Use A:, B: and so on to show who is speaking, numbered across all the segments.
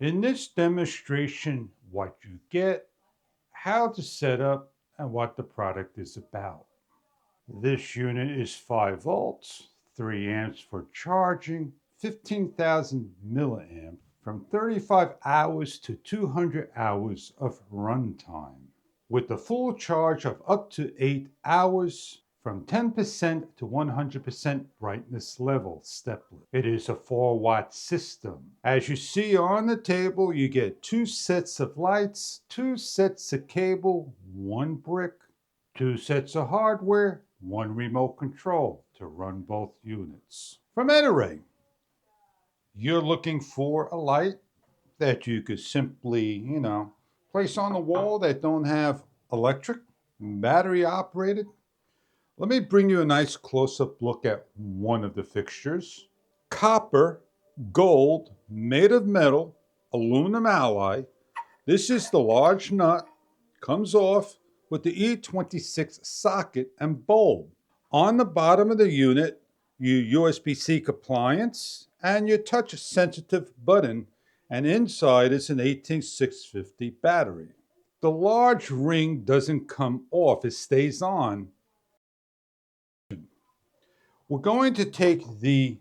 A: In this demonstration, what you get, how to set up, and what the product is about. This unit is 5 volts, 3 amps for charging, 15,000 milliamp from 35 hours to 200 hours of runtime. With a full charge of up to 8 hours from 10% to 100% brightness level steplet. It is a 4-watt system. As you see on the table, you get 2 sets of lights, 2 sets of cable, 1 brick, 2 sets of hardware, 1 remote control to run both units. From EIDEARAY, you're looking for a light that you could simply, place on the wall that don't have electric, battery operated. Let me bring you a nice close-up look at one of the fixtures. Copper, gold, made of metal, aluminum alloy. This is the large nut, comes off with the E26 socket and bulb. On the bottom of the unit, your USB-C compliance and your touch-sensitive button, and inside is an 18650 battery. The large ring doesn't come off, it stays on. We're going to take the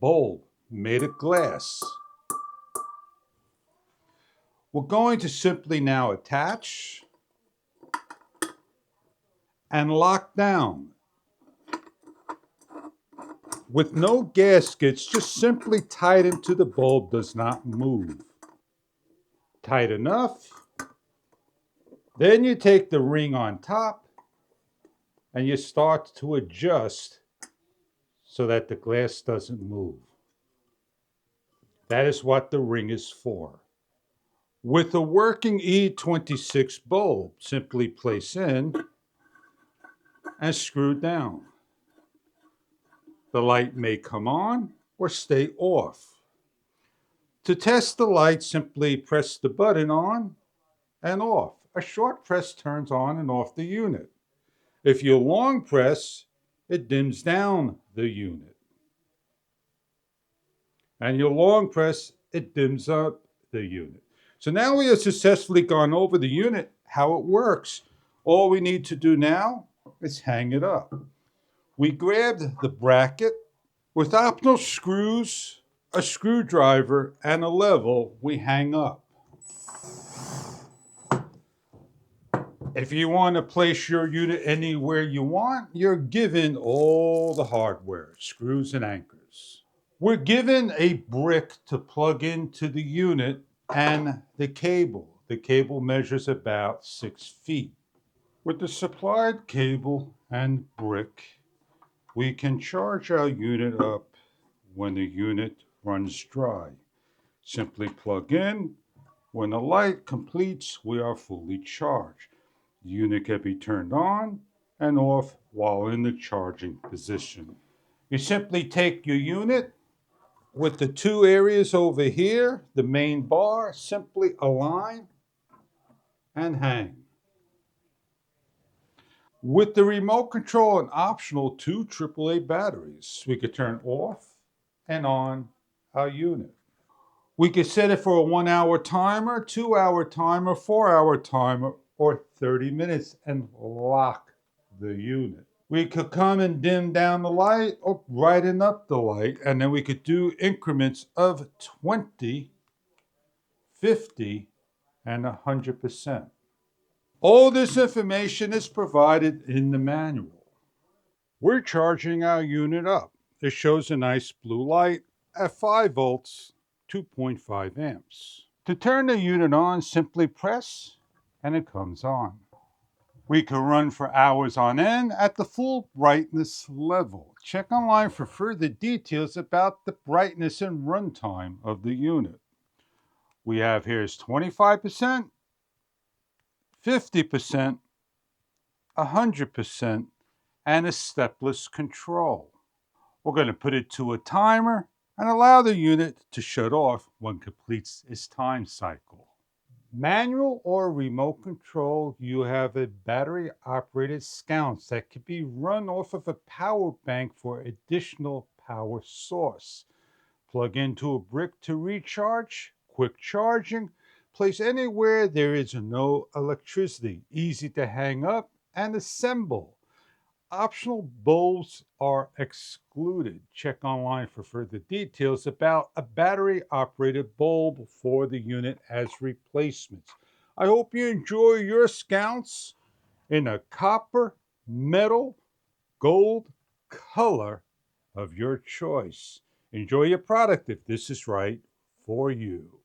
A: bulb made of glass. We're going to simply now attach and lock down. With no gaskets, just simply tighten to the bulb does not move. Tight enough. Then you take the ring on top and you start to adjust so that the glass doesn't move. That is what the ring is for. With a working E26 bulb, simply place in and screw down. The light may come on or stay off. To test the light, simply press the button on and off. A short press turns on and off the unit. If you long press, it dims down the unit. And you long press, it dims up the unit. So now we have successfully gone over the unit, how it works. All we need to do now is hang it up. We grabbed the bracket with optional screws, a screwdriver, and a level we hang up. If you want to place your unit anywhere you want, you're given all the hardware, screws and anchors. We're given a brick to plug into the unit and the cable. The cable measures about 6 feet. With the supplied cable and brick, we can charge our unit up when the unit runs dry. Simply plug in. When the light completes, we are fully charged. The unit can be turned on and off while in the charging position. You simply take your unit with the 2 areas over here, the main bar, simply align and hang. With the remote control and optional 2 AAA batteries, we could turn off and on our unit. We could set it for a 1-hour timer, 2-hour timer, 4-hour timer, or 30 minutes and lock the unit. We could come and dim down the light or brighten up the light, and then we could do increments of 20, 50, and 100%. All this information is provided in the manual. We're charging our unit up. It shows a nice blue light at 5 volts, 2.5 amps. To turn the unit on, simply press and it comes on. We can run for hours on end at the full brightness level. Check online for further details about the brightness and runtime of the unit. We have here is 25%, 50%, 100%, and a stepless control. We're going to put it to a timer and allow the unit to shut off when it completes its time cycle. Manual or remote control, you have a battery operated sconce that can be run off of a power bank for additional power source. Plug into a brick to recharge quick charging, place anywhere there is no electricity, easy to hang up and assemble. Optional bulbs are excluded. Check online for further details about a battery-operated bulb for the unit as replacements. I hope you enjoy your Sconce in a copper, metal, gold color of your choice. Enjoy your product if this is right for you.